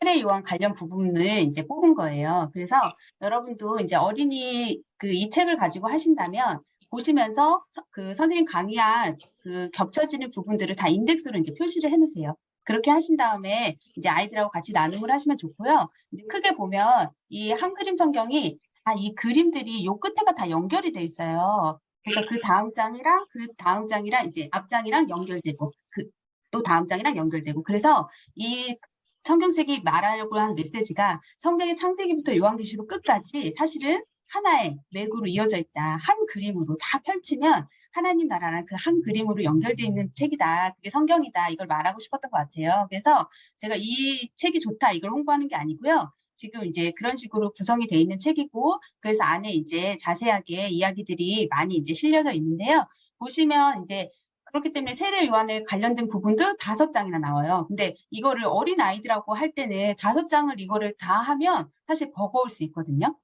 세례 요한 관련 부분을 이제 뽑은 거예요. 그래서 여러분도 이제 어린이 이 책을 가지고 하신다면 보시면서 그 선생님 강의한 그 겹쳐지는 부분들을 다 인덱스로 이제 표시를 해놓으세요. 그렇게 하신 다음에 이제 아이들하고 같이 나눔을 하시면 좋고요. 크게 보면 이 한그림 성경이 이 그림들이 요 끝에가 다 연결이 돼 있어요. 그래서 그 다음 장이랑 이제 앞장이랑 연결되고 또 다음 장이랑 연결되고 그래서 이 성경책이 말하려고 한 메시지가 성경의 창세기부터 요한계시록 끝까지 사실은 하나의 맥으로 이어져 있다. 한 그림으로 다 펼치면 하나님 나라랑 그 한 그림으로 연결되어 있는 책이다. 그게 성경이다. 이걸 말하고 싶었던 것 같아요. 그래서 제가 이 책이 좋다. 이걸 홍보하는 게 아니고요. 지금 이제 그런 식으로 구성이 되어 있는 책이고 그래서 안에 이제 자세하게 이야기들이 많이 이제 실려져 있는데요. 보시면 이제 그렇기 때문에 세례 요한에 관련된 부분도 5장이나 나와요. 근데 이거를 어린 아이들하고 할 때는 5장을 이거를 다 하면 사실 버거울 수 있거든요.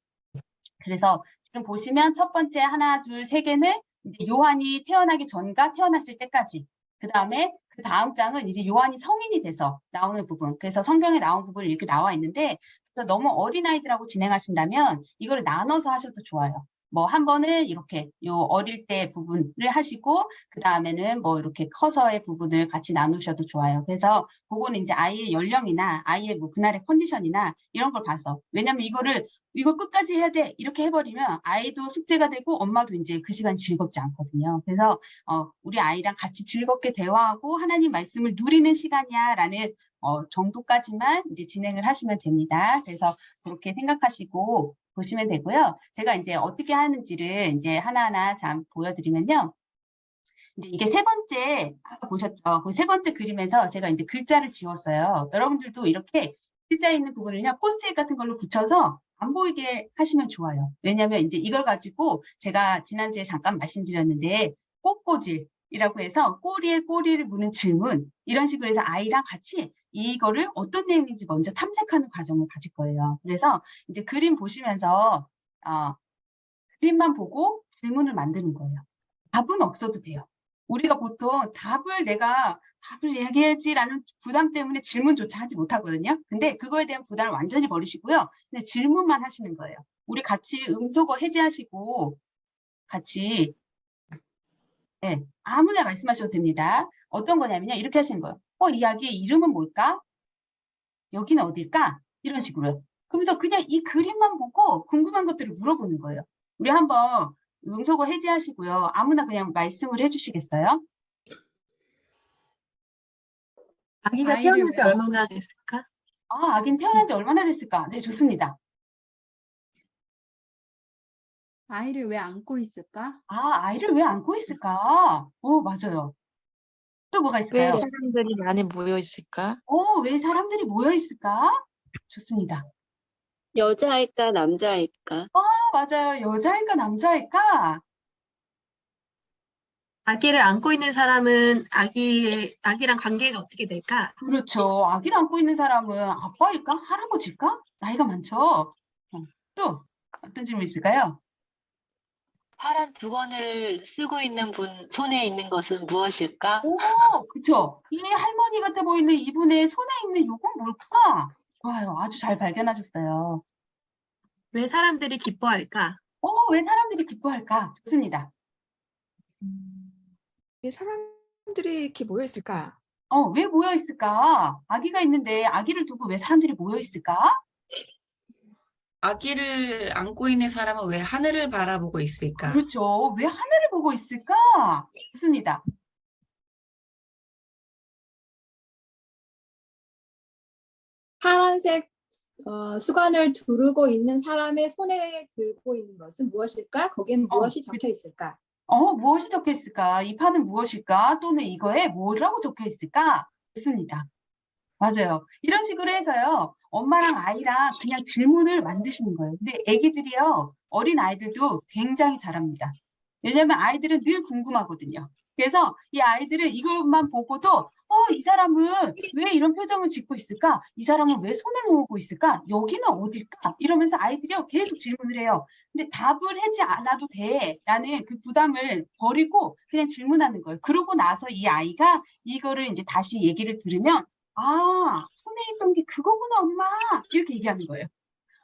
그래서 지금 보시면 첫 번째 하나, 둘, 세 개는 이제 요한이 태어나기 전과 태어났을 때까지. 그 다음에 그 다음 장은 이제 요한이 성인이 돼서 나오는 부분. 그래서 성경에 나온 부분이 이렇게 나와 있는데 너무 어린아이들하고 진행하신다면 이걸 나눠서 하셔도 좋아요. 뭐 한 번은 이렇게 요 어릴 때 부분을 하시고 그 다음에는 뭐 이렇게 커서의 부분을 같이 나누셔도 좋아요. 그래서 그거는 이제 아이의 연령이나 아이의 뭐 그날의 컨디션이나 이런 걸 봐서 왜냐면 이걸 끝까지 해야 돼 이렇게 해버리면 아이도 숙제가 되고 엄마도 이제 그 시간 즐겁지 않거든요. 그래서 우리 아이랑 같이 즐겁게 대화하고 하나님 말씀을 누리는 시간이야라는 정도까지만 이제 진행을 하시면 됩니다. 그래서 그렇게 생각하시고 보시면 되고요. 제가 이제 어떻게 하는지를 이제 하나하나 잠 보여드리면요. 이게 세 번째 아까 보셨죠? 그 세 번째 그림에서 제가 이제 글자를 지웠어요. 여러분들도 이렇게 글자 있는 부분을요 포스트잇 같은 걸로 붙여서 안 보이게 하시면 좋아요. 왜냐하면 이제 이걸 가지고 제가 지난주에 잠깐 말씀드렸는데 꽃꽂이라고 해서 꼬리에 꼬리를 무는 질문 이런 식으로 해서 아이랑 같이 이거를 어떤 내용인지 먼저 탐색하는 과정을 가질 거예요. 그래서 이제 그림 보시면서 그림만 보고 질문을 만드는 거예요. 답은 없어도 돼요. 우리가 보통 내가 답을 얘기해야지라는 부담 때문에 질문조차 하지 못하거든요. 근데 그거에 대한 부담을 완전히 버리시고요. 근데 질문만 하시는 거예요. 우리 같이 음소거 해제하시고 같이 아무나 말씀하셔도 됩니다. 어떤 거냐면요. 이렇게 하시는 거예요. 이야기의 이름은 뭘까? 여기는 어딜까? 이런 식으로요. 그러면서 그냥 이 그림만 보고 궁금한 것들을 물어보는 거예요. 우리 한번 음소거 해제하시고요. 아무나 그냥 말씀을 해주시겠어요? 아기가 태어난 지 얼마나 됐을까? 아기는 태어난 지 얼마나 됐을까? 네, 좋습니다. 아이를 왜 안고 있을까? 아이를 왜 안고 있을까? 맞아요. 또 뭐가 왜 있을까요? 사람들이 많이 모여 있을까? 왜 사람들이 모여 있을까? 좋습니다. 여자일까, 남자일까? 맞아요. 여자일까, 남자일까? 아기를 안고 있는 사람은 아기랑 관계가 어떻게 될까? 그렇죠. 아기를 안고 있는 사람은 아빠일까? 할아버지일까? 나이가 많죠? 또 어떤 질문 있을까요? 파란 두건을 쓰고 있는 분 손에 있는 것은 무엇일까? 그쵸. 이 할머니 같아 보이는 이분의 손에 있는 요건 뭘까? 좋아요. 아주 잘 발견하셨어요. 왜 사람들이 기뻐할까? 왜 사람들이 기뻐할까? 좋습니다. 왜 사람들이 이렇게 모여 있을까? 왜 모여 있을까? 아기가 있는데 아기를 두고 왜 사람들이 모여 있을까? 아기를 안고 있는 사람은 왜 하늘을 바라보고 있을까? 그렇죠. 왜 하늘을 보고 있을까? 좋습니다. 파란색 수건을 두르고 있는 사람의 손에 들고 있는 것은 무엇일까? 거기엔 무엇이 적혀 있을까? 무엇이 적혀 있을까? 이 판은 무엇일까? 또는 이거에 뭐라고 적혀 있을까? 좋습니다. 맞아요. 이런 식으로 해서요. 엄마랑 아이랑 그냥 질문을 만드시는 거예요. 근데 애기들이요. 어린 아이들도 굉장히 잘합니다. 왜냐면 아이들은 늘 궁금하거든요. 그래서 이 아이들은 이것만 보고도 이 사람은 왜 이런 표정을 짓고 있을까? 이 사람은 왜 손을 모으고 있을까? 여기는 어딜까? 이러면서 아이들이요. 계속 질문을 해요. 근데 답을 하지 않아도 돼. 라는 그 부담을 버리고 그냥 질문하는 거예요. 그러고 나서 이 아이가 이거를 이제 다시 얘기를 들으면 아, 손에 있던 게 그거구나, 엄마. 이렇게 얘기하는 거예요.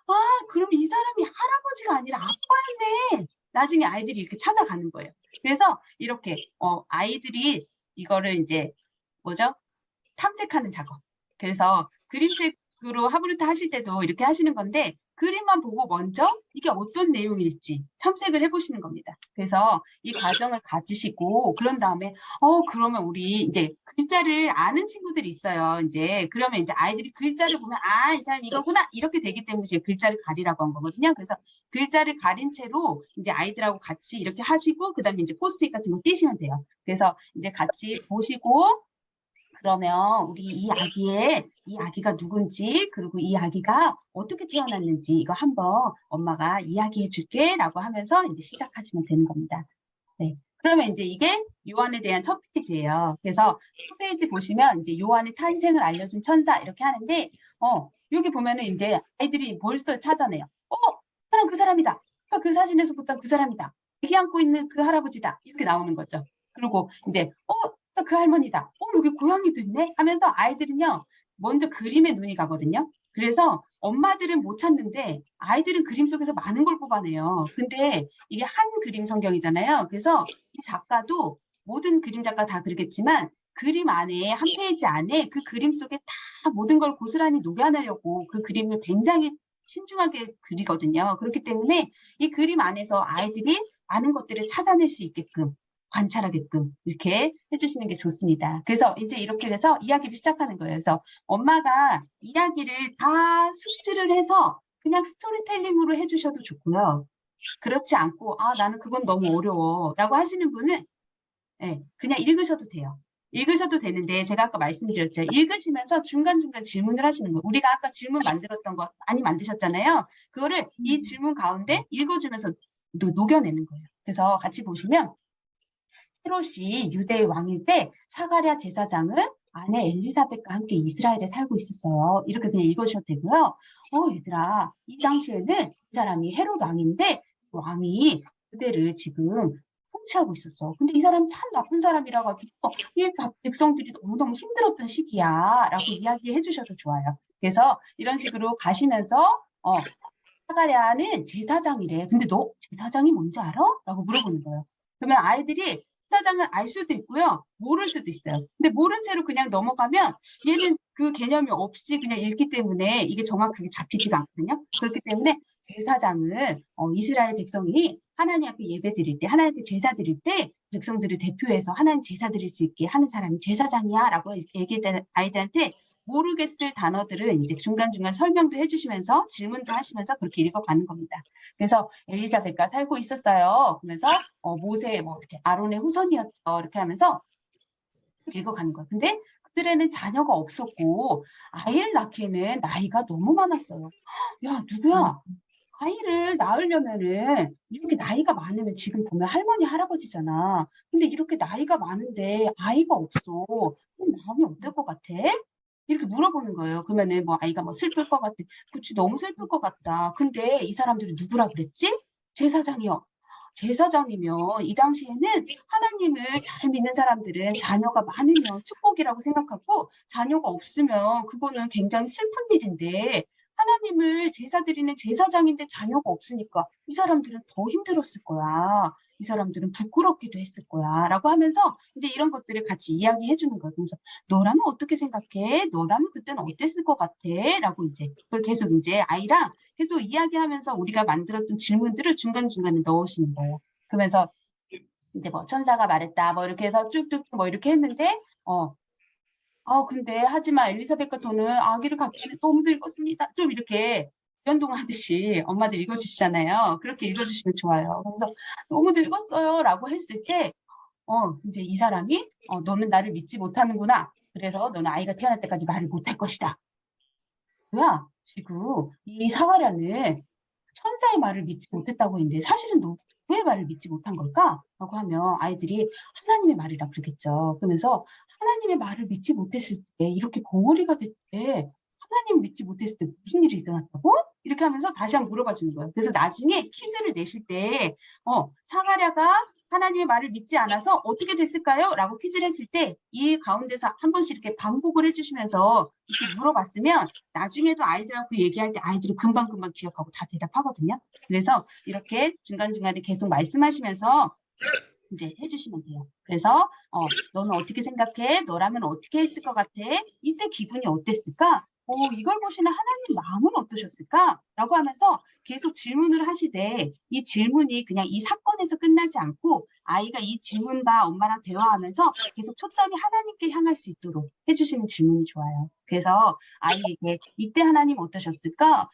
아, 그럼 이 사람이 할아버지가 아니라 아빠였네. 나중에 아이들이 이렇게 찾아가는 거예요. 그래서 이렇게 아이들이 이거를 이제 뭐죠? 탐색하는 작업. 그래서 그림책으로 하브루트 하실 때도 이렇게 하시는 건데 그림만 보고 먼저 이게 어떤 내용일지 탐색을 해보시는 겁니다. 그래서 이 과정을 가지시고 그런 다음에 그러면 우리 이제 글자를 아는 친구들이 있어요. 이제 그러면 이제 아이들이 글자를 보면 아, 이 사람 이거구나 이렇게 되기 때문에 제가 글자를 가리라고 한 거거든요. 그래서 글자를 가린 채로 이제 아이들하고 같이 이렇게 하시고 그다음에 이제 포스트잇 같은 거 띄시면 돼요. 그래서 이제 같이 보시고 그러면 우리 이 아기가 누군지 그리고 이 아기가 어떻게 태어났는지 이거 한번 엄마가 이야기해 줄게 라고 하면서 이제 시작하시면 되는 겁니다. 네. 그러면 이제 이게 요한에 대한 첫 페이지예요. 그래서 첫 페이지 보시면 이제 요한의 탄생을 알려준 천사 이렇게 하는데 여기 보면은 이제 아이들이 벌써 찾아내요. 사람 그 사람이다. 그 사진에서 봤던 그 사람이다. 애기 안고 있는 그 할아버지다. 이렇게 나오는 거죠. 그리고 이제 그 할머니다. 여기 고양이도 있네 하면서 아이들은요 먼저 그림에 눈이 가거든요. 그래서 엄마들은 못 찾는데 아이들은 그림 속에서 많은 걸 뽑아내요. 근데 이게 한 그림 성경이잖아요. 그래서 이 작가도 모든 그림 작가 다 그러겠지만 그림 안에 한 페이지 안에 그 그림 속에 다 모든 걸 고스란히 녹여내려고 그 그림을 굉장히 신중하게 그리거든요. 그렇기 때문에 이 그림 안에서 아이들이 많은 것들을 찾아낼 수 있게끔 관찰하게끔 이렇게 해주시는 게 좋습니다. 그래서 이제 이렇게 돼서 이야기를 시작하는 거예요. 그래서 엄마가 이야기를 다 숙지를 해서 그냥 스토리텔링으로 해주셔도 좋고요. 그렇지 않고 나는 그건 너무 어려워 라고 하시는 분은 그냥 읽으셔도 돼요. 읽으셔도 되는데 제가 아까 말씀드렸죠. 읽으시면서 중간중간 질문을 하시는 거예요. 우리가 아까 질문 만들었던 거 많이 만드셨잖아요. 그거를 이 질문 가운데 읽어주면서 녹여내는 거예요. 그래서 같이 보시면 헤롯이 유대의 왕일 때 사가랴 제사장은 아내 엘리사벳과 함께 이스라엘에 살고 있었어요. 이렇게 그냥 읽으셔도 되고요. 얘들아, 이 당시에는 이 사람이 헤롯 왕인데 왕이 그대를 지금 통치하고 있었어. 근데 이 사람 참 나쁜 사람이라 가지고 이 백성들이 너무너무 힘들었던 시기야 라고 이야기해 주셔도 좋아요. 그래서 이런 식으로 가시면서 사가랴는 제사장이래. 근데 너 제사장이 뭔지 알아? 라고 물어보는 거예요. 그러면 아이들이 제사장을 알 수도 있고요. 모를 수도 있어요. 근데 모른 채로 그냥 넘어가면 얘는 그 개념이 없이 그냥 읽기 때문에 이게 정확하게 잡히지가 않거든요. 그렇기 때문에 제사장은 이스라엘 백성이 하나님 앞에 예배 드릴 때, 하나님께 제사 드릴 때 백성들을 대표해서 하나님 제사 드릴 수 있게 하는 사람이 제사장이야 라고 얘기했던 아이들한테 모르겠을 단어들을 이제 중간중간 설명도 해주시면서 질문도 하시면서 그렇게 읽어가는 겁니다. 그래서 엘리사벳과 살고 있었어요. 그러면서 모세 이렇게 아론의 후손이었죠. 이렇게 하면서 읽어가는 거예요. 근데 그들에는 자녀가 없었고 아이를 낳기에는 나이가 너무 많았어요. 야, 누구야? 아이를 낳으려면은 이렇게 나이가 많으면 지금 보면 할머니, 할아버지잖아. 근데 이렇게 나이가 많은데 아이가 없어. 그럼 마음이 어떨 것 같아? 이렇게 물어보는 거예요. 그러면은 아이가 슬플 것 같아. 그치, 너무 슬플 것 같다. 근데 이 사람들이 누구라 그랬지? 제사장이요. 제사장이면 이 당시에는 하나님을 잘 믿는 사람들은 자녀가 많으면 축복이라고 생각하고 자녀가 없으면 그거는 굉장히 슬픈 일인데 하나님을 제사 드리는 제사장인데 자녀가 없으니까 이 사람들은 더 힘들었을 거야. 이 사람들은 부끄럽기도 했을 거야. 라고 하면서 이제 이런 것들을 같이 이야기해 주는 거예요. 그래서 너라면 어떻게 생각해? 너라면 그때는 어땠을 것 같아? 라고 이제 그걸 계속 이제 아이랑 계속 이야기하면서 우리가 만들었던 질문들을 중간중간에 넣으시는 거예요. 그러면서 이제 천사가 말했다. 이렇게 해서 쭉쭉 이렇게 했는데 근데 하지만 엘리사벳과 저는 아기를 갖기에는 너무 늙었습니다. 좀 이렇게 연동하듯이 엄마들 읽어주시잖아요. 그렇게 읽어주시면 좋아요. 그래서 너무 늙었어요 라고 했을 때 이제 이 사람이 너는 나를 믿지 못하는구나. 그래서 너는 아이가 태어날 때까지 말을 못할 것이다. 뭐야? 지금 이 사가랴는 천사의 말을 믿지 못했다고 했는데 사실은 누구의 말을 믿지 못한 걸까? 라고 하면 아이들이 하나님의 말이라 그러겠죠. 그러면서 하나님의 말을 믿지 못했을 때 이렇게 벙어리가 됐대. 하나님 믿지 못했을 때 무슨 일이 일어났다고? 이렇게 하면서 다시 한번 물어봐 주는 거예요. 그래서 나중에 퀴즈를 내실 때 사가랴가 하나님의 말을 믿지 않아서 어떻게 됐을까요? 라고 퀴즈를 했을 때 이 가운데서 한 번씩 이렇게 반복을 해주시면서 이렇게 물어봤으면 나중에도 아이들하고 얘기할 때 아이들이 금방금방 기억하고 다 대답하거든요. 그래서 이렇게 중간중간에 계속 말씀하시면서 이제 해주시면 돼요. 그래서 너는 어떻게 생각해? 너라면 어떻게 했을 것 같아? 이때 기분이 어땠을까? 이걸 보시는 하나님 마음은 어떠셨을까? 라고 하면서 계속 질문을 하시되 이 질문이 그냥 이 사건에서 끝나지 않고 아이가 이 질문과 엄마랑 대화하면서 계속 초점이 하나님께 향할 수 있도록 해주시는 질문이 좋아요. 그래서 아이에게 이때 하나님 어떠셨을까?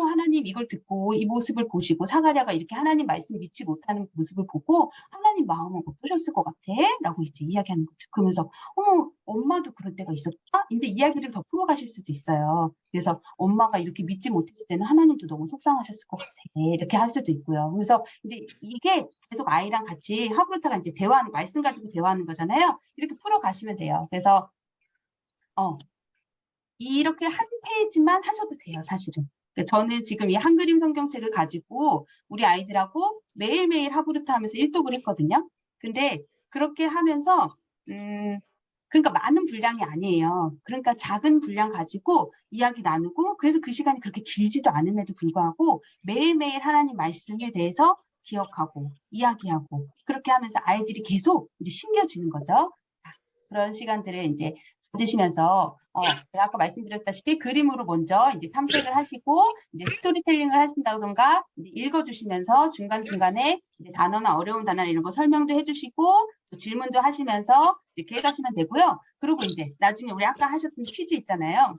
하나님 이걸 듣고 이 모습을 보시고 사가랴가 이렇게 하나님 말씀 믿지 못하는 모습을 보고 하나님 마음은 어떠셨을 것 같아? 라고 이제 이야기하는 거죠. 그러면서 엄마도 그럴 때가 있었다? 이제 이야기를 더 풀어가실 수도 있어요. 그래서 엄마가 이렇게 믿지 못했을 때는 하나님도 너무 속상하셨을 것 같아. 이렇게 할 수도 있고요. 그래서 이제 이게 계속 아이랑 같이 하브르타가 이제 대화하는, 말씀 가지고 대화하는 거잖아요. 이렇게 풀어가시면 돼요. 그래서 이렇게 한 페이지만 하셔도 돼요, 사실은. 저는 지금 이 한그림 성경책을 가지고 우리 아이들하고 매일매일 하브르타 하면서 일독을 했거든요. 근데 그렇게 하면서 그러니까 많은 분량이 아니에요. 그러니까 작은 분량 가지고 이야기 나누고 그래서 그 시간이 그렇게 길지도 않음에도 불구하고 매일매일 하나님 말씀에 대해서 기억하고 이야기하고 그렇게 하면서 아이들이 계속 이제 심겨지는 거죠. 그런 시간들을 이제 가지시면서 제가 아까 말씀드렸다시피 그림으로 먼저 이제 탐색을 하시고 이제 스토리텔링을 하신다던가 읽어주시면서 중간중간에 이제 단어나 어려운 단어나 이런 거 설명도 해주시고 또 질문도 하시면서 이렇게 해가시면 되고요. 그리고 이제 나중에 우리 아까 하셨던 퀴즈 있잖아요.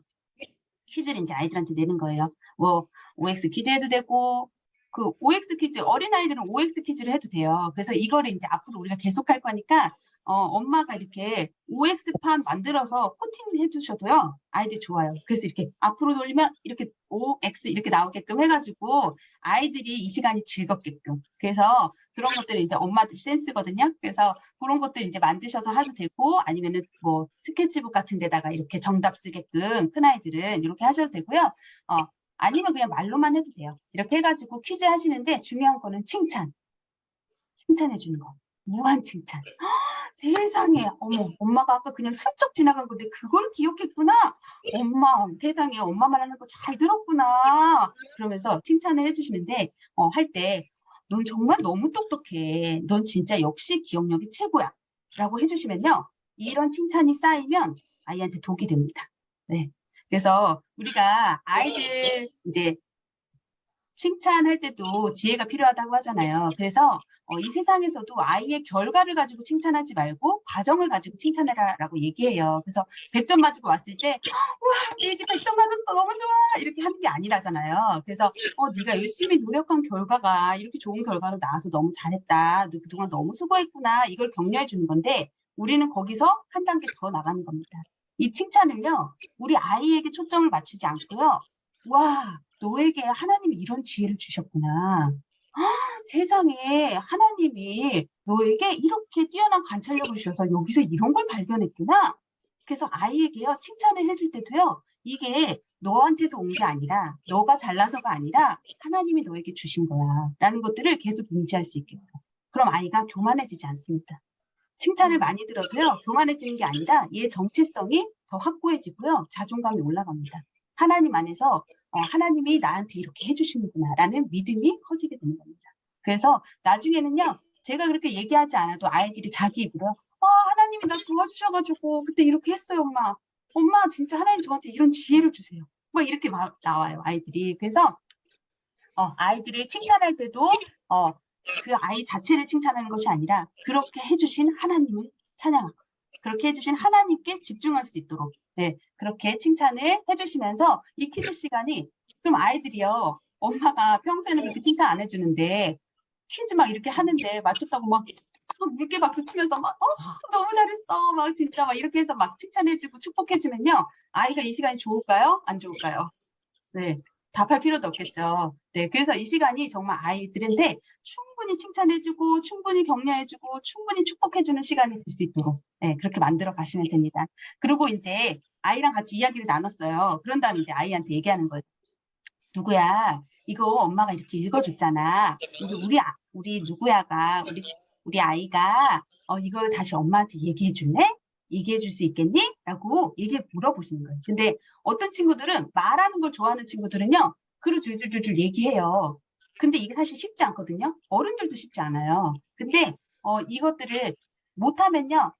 퀴즈를 이제 아이들한테 내는 거예요. 뭐 OX 퀴즈 해도 되고 그 OX 퀴즈 어린아이들은 OX 퀴즈를 해도 돼요. 그래서 이거를 이제 앞으로 우리가 계속 할 거니까 엄마가 이렇게 OX판 만들어서 코팅해 주셔도요. 아이들 좋아요. 그래서 이렇게 앞으로 돌리면 이렇게 OX 이렇게 나오게끔 해가지고 아이들이 이 시간이 즐겁게끔. 그래서 그런 것들은 이제 엄마들 센스거든요. 그래서 그런 것들 이제 만드셔서 하도 되고 아니면은 뭐 스케치북 같은 데다가 이렇게 정답 쓰게끔 큰아이들은 이렇게 하셔도 되고요. 아니면 그냥 말로만 해도 돼요. 이렇게 해가지고 퀴즈 하시는데 중요한 거는 칭찬. 칭찬해 주는 거. 무한 칭찬. 세상에, 엄마가 아까 그냥 슬쩍 지나간 건데 그걸 기억했구나. 엄마, 세상에 엄마 말하는 거 잘 들었구나. 그러면서 칭찬을 해주시는데 할 때 넌 정말 너무 똑똑해. 넌 진짜 역시 기억력이 최고야. 라고 해주시면요. 이런 칭찬이 쌓이면 아이한테 독이 됩니다. 네. 그래서 우리가 아이들 이제 칭찬할 때도 지혜가 필요하다고 하잖아요. 그래서 이 세상에서도 아이의 결과를 가지고 칭찬하지 말고 과정을 가지고 칭찬해라라고 얘기해요. 그래서 100점 맞고 왔을 때 우와 내 애기 100점 맞았어 너무 좋아 이렇게 하는 게 아니라잖아요. 그래서 네가 열심히 노력한 결과가 이렇게 좋은 결과로 나와서 너무 잘했다. 너 그동안 너무 수고했구나. 이걸 격려해 주는 건데 우리는 거기서 한 단계 더 나가는 겁니다. 이 칭찬을요. 우리 아이에게 초점을 맞추지 않고요. 와 너에게 하나님이 이런 지혜를 주셨구나. 세상에 하나님이 너에게 이렇게 뛰어난 관찰력을 주셔서 여기서 이런 걸 발견했구나. 그래서 아이에게요 칭찬을 해줄 때도요 이게 너한테서 온 게 아니라 너가 잘나서가 아니라 하나님이 너에게 주신 거야 라는 것들을 계속 인지할 수 있겠죠. 그럼 아이가 교만해지지 않습니다. 칭찬을 많이 들어도요 교만해지는 게 아니라 얘의 정체성이 더 확고해지고요 자존감이 올라갑니다. 하나님 안에서 하나님이 나한테 이렇게 해주시는구나 라는 믿음이 커지게 되는 겁니다. 그래서 나중에는요 제가 그렇게 얘기하지 않아도 아이들이 자기 입으로 하나님이 나 도와주셔가지고 그때 이렇게 했어요 엄마. 엄마 진짜 하나님 저한테 이런 지혜를 주세요. 막 이렇게 나와요 아이들이. 그래서 아이들이 칭찬할 때도 그 아이 자체를 칭찬하는 것이 아니라 그렇게 해주신 하나님을 찬양하고 그렇게 해주신 하나님께 집중할 수 있도록 네, 그렇게 칭찬을 해주시면서 이 퀴즈 시간이 그럼 아이들이요 엄마가 평소에는 그렇게 칭찬 안 해주는데 퀴즈 막 이렇게 하는데 맞췄다고 막 물개 박수 치면서 막 너무 잘했어 막 진짜 막 이렇게 해서 막 칭찬해주고 축복해주면요 아이가 이 시간이 좋을까요? 안 좋을까요? 네, 답할 필요도 없겠죠. 네, 그래서 이 시간이 정말 아이들한테 충분히 칭찬해주고 충분히 격려해주고 충분히 축복해주는 시간이 될 수 있도록 네, 그렇게 만들어 가시면 됩니다. 그리고 이제 아이랑 같이 이야기를 나눴어요. 그런 다음에 이제 아이한테 얘기하는 거예요. 누구야, 이거 엄마가 이렇게 읽어줬잖아. 우리 누구야가 우리 우리 아이가 이걸 다시 엄마한테 얘기해 줄래? 얘기해 줄 수 있겠니? 라고 물어보시는 거예요. 근데 어떤 친구들은 말하는 걸 좋아하는 친구들은요, 글을 줄줄줄줄 얘기해요. 근데 이게 사실 쉽지 않거든요. 어른들도 쉽지 않아요. 근데 이것들을 못하면요,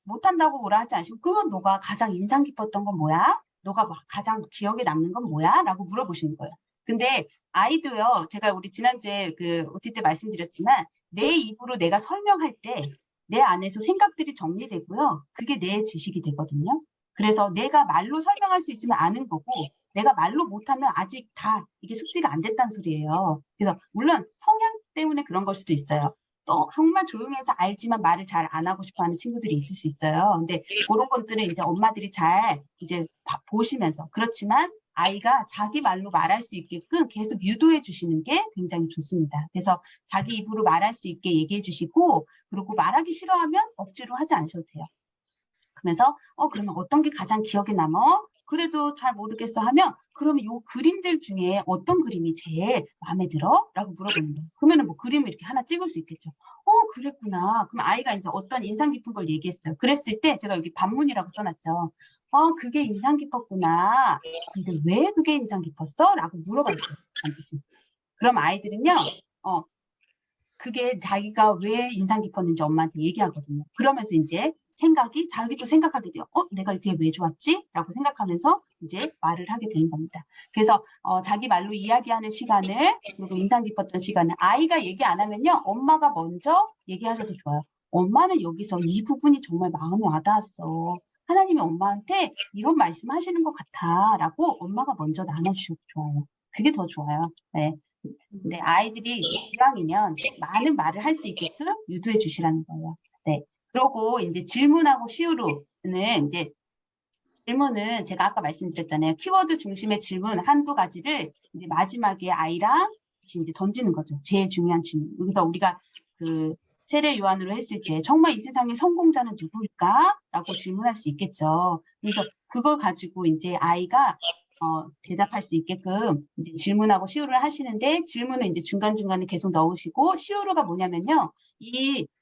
못한다고 뭐라 하지 않으시고, 그러면 너가 가장 인상 깊었던 건 뭐야? 너가 가장 기억에 남는 건 뭐야? 라고 물어보시는 거예요. 근데 아이도요, 제가 우리 지난주에 그 OT 때 말씀드렸지만, 내 입으로 내가 설명할 때 내 안에서 생각들이 정리되고요. 그게 내 지식이 되거든요. 그래서 내가 말로 설명할 수 있으면 아는 거고, 내가 말로 못하면 아직 다 이게 숙지가 안 됐다는 소리예요. 그래서 물론 성향 때문에 그런 걸 수도 있어요. 또 정말 조용해서 알지만 말을 잘 안 하고 싶어 하는 친구들이 있을 수 있어요. 근데 그런 것들은 이제 엄마들이 잘 이제 보시면서, 그렇지만 아이가 자기 말로 말할 수 있게끔 계속 유도해 주시는 게 굉장히 좋습니다. 그래서 자기 입으로 말할 수 있게 얘기해 주시고, 그리고 말하기 싫어하면 억지로 하지 않으셔도 돼요. 그러면서 그러면 어떤 게 가장 기억에 남아? 그래도 잘 모르겠어 하면, 그러면 요 그림들 중에 어떤 그림이 제일 마음에 들어? 라고 물어보는 거예요. 그러면 뭐 그림을 이렇게 하나 찍을 수 있겠죠. 그랬구나. 그럼 아이가 이제 어떤 인상 깊은 걸 얘기했어요. 그랬을 때 제가 여기 반문이라고 써놨죠. 그게 인상 깊었구나. 근데 왜 그게 인상 깊었어? 라고 물어봐주세요. 반드시. 그럼 아이들은요, 그게 자기가 왜 인상 깊었는지 엄마한테 얘기하거든요. 그러면서 이제 자기도 생각하게 돼요. 내가 그게 왜 좋았지? 라고 생각하면서 이제 말을 하게 되는 겁니다. 그래서 자기 말로 이야기하는 시간을, 그리고 인상 깊었던 시간을 아이가 얘기 안 하면요, 엄마가 먼저 얘기하셔도 좋아요. 엄마는 여기서 이 부분이 정말 마음에 와닿았어. 하나님이 엄마한테 이런 말씀하시는 것 같아. 라고 엄마가 먼저 나눠주셔도 좋아요. 그게 더 좋아요. 네. 근데 아이들이 이왕이면 많은 말을 할 수 있게끔 유도해 주시라는 거예요. 네. 그리고 이제 질문하고 시우루는 이제, 질문은 제가 아까 말씀드렸잖아요. 키워드 중심의 질문 한두 가지를 이제 마지막에 아이랑 같이 이제 던지는 거죠. 제일 중요한 질문. 여기서 우리가 그 세례 요한으로 했을 때 정말 이 세상의 성공자는 누구일까? 라고 질문할 수 있겠죠. 그래서 그걸 가지고 이제 아이가 대답할 수 있게끔 이제 질문하고 시우루를 하시는데, 질문은 이제 중간중간에 계속 넣으시고, 시우루가 뭐냐면요,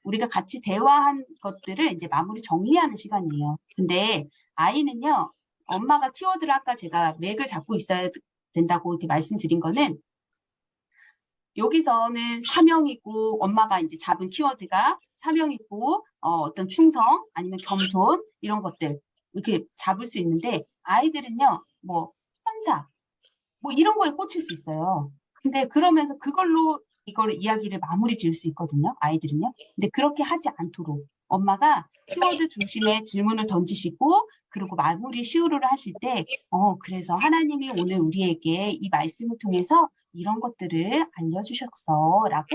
우리가 같이 대화한 것들을 이제 마무리 정리하는 시간이에요. 근데 아이는요, 엄마가 키워드를 아까 제가 맥을 잡고 있어야 된다고 이렇게 말씀드린 거는, 여기서는 사명이고, 엄마가 이제 잡은 키워드가 사명이고, 어떤 충성, 아니면 겸손, 이런 것들, 이렇게 잡을 수 있는데, 아이들은요, 뭐, 천사, 뭐 이런 거에 꽂힐 수 있어요. 근데 그러면서 그걸로 이걸 이야기를 마무리 지을 수 있거든요, 아이들은요. 근데 그렇게 하지 않도록 엄마가 키워드 중심의 질문을 던지시고, 그리고 마무리 시우루를 하실 때, 그래서 하나님이 오늘 우리에게 이 말씀을 통해서 이런 것들을 알려주셨어 라고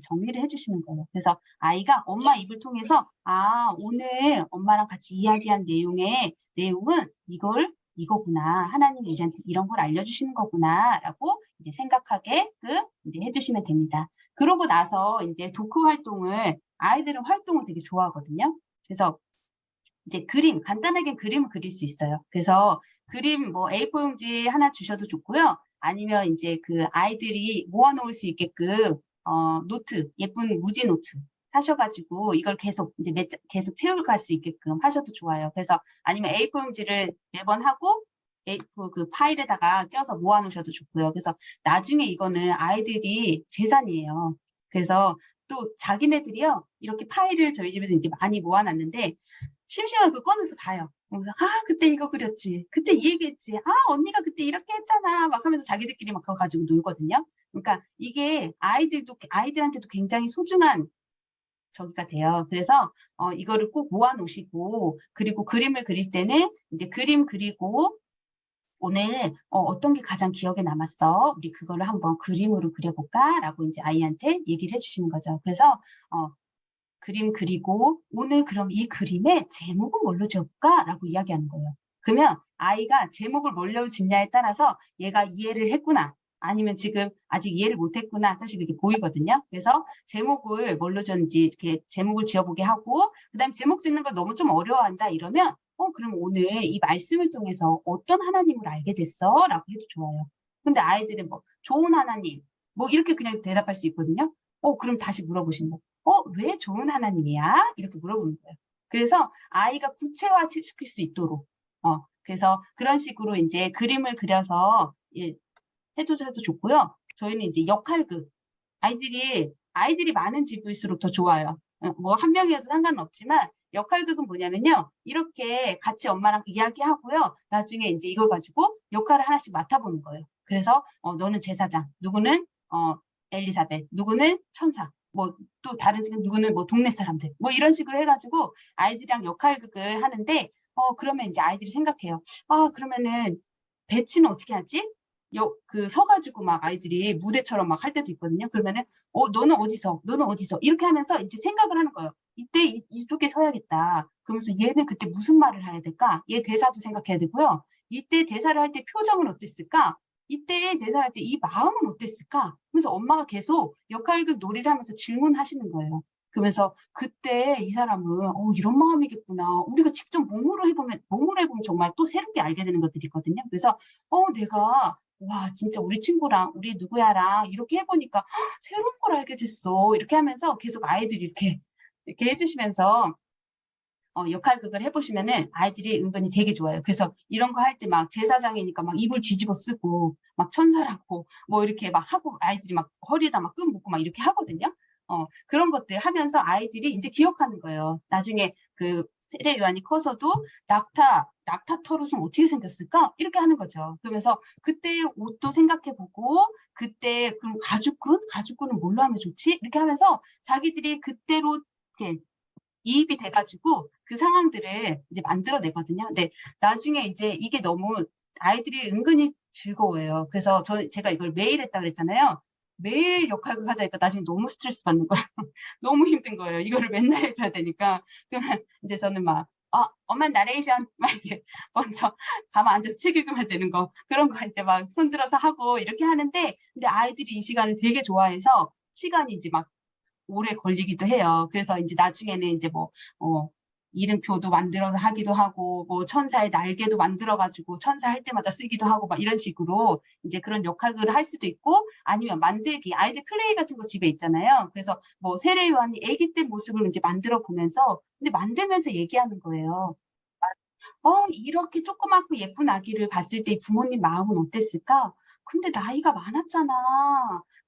정리를 해주시는 거예요. 그래서 아이가 엄마 입을 통해서, 오늘 엄마랑 같이 이야기한 내용은 이거구나. 하나님이 우리한테 이런 걸 알려주시는 거구나. 라고 이제 생각하게끔 이제 해주시면 됩니다. 그러고 나서 이제 도크 활동을, 아이들은 활동을 되게 좋아하거든요. 그래서 이제 간단하게 그림을 그릴 수 있어요. 그래서 그림 뭐 A4 용지 하나 주셔도 좋고요. 아니면 이제 그 아이들이 모아놓을 수 있게끔 노트, 예쁜 무지 노트 하셔가지고 이걸 계속 채워갈 수 있게끔 하셔도 좋아요. 그래서 아니면 A4 용지를 매번 하고 A4 그 파일에다가 껴서 모아놓으셔도 좋고요. 그래서 나중에 이거는 아이들이 재산이에요. 그래서 또 자기네들이요, 이렇게 파일을 저희 집에서 이렇게 많이 모아놨는데 심심하면 그거 꺼내서 봐요. 그래서 그때 이거 그렸지, 그때 이 얘기했지, 언니가 그때 이렇게 했잖아 막 하면서 자기들끼리 막 그거 가지고 놀거든요. 그러니까 이게 아이들한테도 굉장히 소중한 저기가 돼요. 그래서 이거를 꼭 모아놓으시고, 그리고 그림을 그릴 때는 이제 그림 그리고 오늘 어떤 게 가장 기억에 남았어? 우리 그거를 한번 그림으로 그려볼까? 라고 이제 아이한테 얘기를 해주시는 거죠. 그래서 그림 그리고 오늘 그럼 이 그림의 제목은 뭘로 지어볼까? 라고 이야기하는 거예요. 그러면 아이가 제목을 뭘로 짓냐에 따라서 얘가 이해를 했구나, 아니면 지금 아직 이해를 못했구나, 사실 이렇게 보이거든요. 그래서 제목을 뭘로 지었는지 이렇게 제목을 지어보게 하고, 그 다음에 제목 짓는 걸 너무 좀 어려워한다 이러면 그럼 오늘 이 말씀을 통해서 어떤 하나님을 알게 됐어? 라고 해도 좋아요. 근데 아이들은 뭐 좋은 하나님 뭐 이렇게 그냥 대답할 수 있거든요. 그럼 다시 물어보시는 거. 왜 좋은 하나님이야? 이렇게 물어보는 거예요. 그래서 아이가 구체화시킬 수 있도록, 그래서 그런 식으로 이제 그림을 그려서 예, 해줘도 좋고요. 저희는 이제 역할극, 아이들이 많은 집일수록 더 좋아요. 뭐 한 명이어도 상관은 없지만 역할극은 뭐냐면요. 이렇게 같이 엄마랑 이야기하고요. 나중에 이제 이걸 가지고 역할을 하나씩 맡아보는 거예요. 그래서 너는 제사장, 누구는 엘리사벳, 누구는 천사, 뭐 또 다른 집은 누구는 뭐 동네 사람들, 뭐 이런 식으로 해가지고 아이들이랑 역할극을 하는데 그러면 이제 아이들이 생각해요. 그러면은 배치는 어떻게 하지? 서가지고 막 아이들이 무대처럼 막 할 때도 있거든요. 그러면은, 너는 어디서, 너는 어디서, 이렇게 하면서 이제 생각을 하는 거예요. 이때 이쪽에 서야겠다. 그러면서 얘는 그때 무슨 말을 해야 될까? 얘 대사도 생각해야 되고요. 이때 대사를 할 때 표정은 어땠을까? 이때 대사를 할 때 이 마음은 어땠을까? 그래서 엄마가 계속 역할극 놀이를 하면서 질문하시는 거예요. 그러면서 그때 이 사람은 이런 마음이겠구나. 우리가 직접 몸으로 해보면 정말 또 새롭게 알게 되는 것들이 있거든요. 그래서 내가 와 진짜 우리 친구랑 우리 누구야랑 이렇게 해보니까 새로운 걸 알게 됐어. 이렇게 하면서 계속 아이들이 이렇게 해주시면서 역할극을 해보시면은 아이들이 은근히 되게 좋아요. 그래서 이런 거 할 때 막 제사장이니까 막 입을 뒤집어 쓰고 막 천사라고 뭐 이렇게 막 하고 아이들이 막 허리에다 막 끈 묶고 막 이렇게 하거든요. 그런 것들 하면서 아이들이 이제 기억하는 거예요. 나중에 그 세례 요한이 커서도 낙타 털옷은 어떻게 생겼을까? 이렇게 하는 거죠. 그러면서 그때 옷도 생각해보고 그때 그럼 가죽끈은 뭘로 하면 좋지? 이렇게 하면서 자기들이 그때로 이렇게 이입이 돼가지고 그 상황들을 이제 만들어내거든요. 근데 나중에 이제 이게 너무 아이들이 은근히 즐거워해요. 그래서 제가 이걸 매일 했다 그랬잖아요. 매일 역할극 하자니까 나중에 너무 스트레스 받는 거예요. 너무 힘든 거예요. 이거를 맨날 해줘야 되니까. 그러면 이제 저는 막 엄마 나레이션 막 이렇게 먼저 가만 앉아서 책 읽으면 되는 거 그런 거 이제 막 손들어서 하고 이렇게 하는데 근데 아이들이 이 시간을 되게 좋아해서 시간이 이제 막 오래 걸리기도 해요. 그래서 이제 나중에는 이제 이름표도 만들어서 하기도 하고, 뭐 천사의 날개도 만들어가지고 천사 할 때마다 쓰기도 하고, 막 이런 식으로 이제 그런 역할을 할 수도 있고, 아니면 만들기, 아이들 클레이 같은 거 집에 있잖아요. 그래서 뭐 세례 요한이 아기 때 모습을 이제 만들어 보면서, 근데 만들면서 얘기하는 거예요. 이렇게 조그맣고 예쁜 아기를 봤을 때 부모님 마음은 어땠을까? 근데 나이가 많았잖아.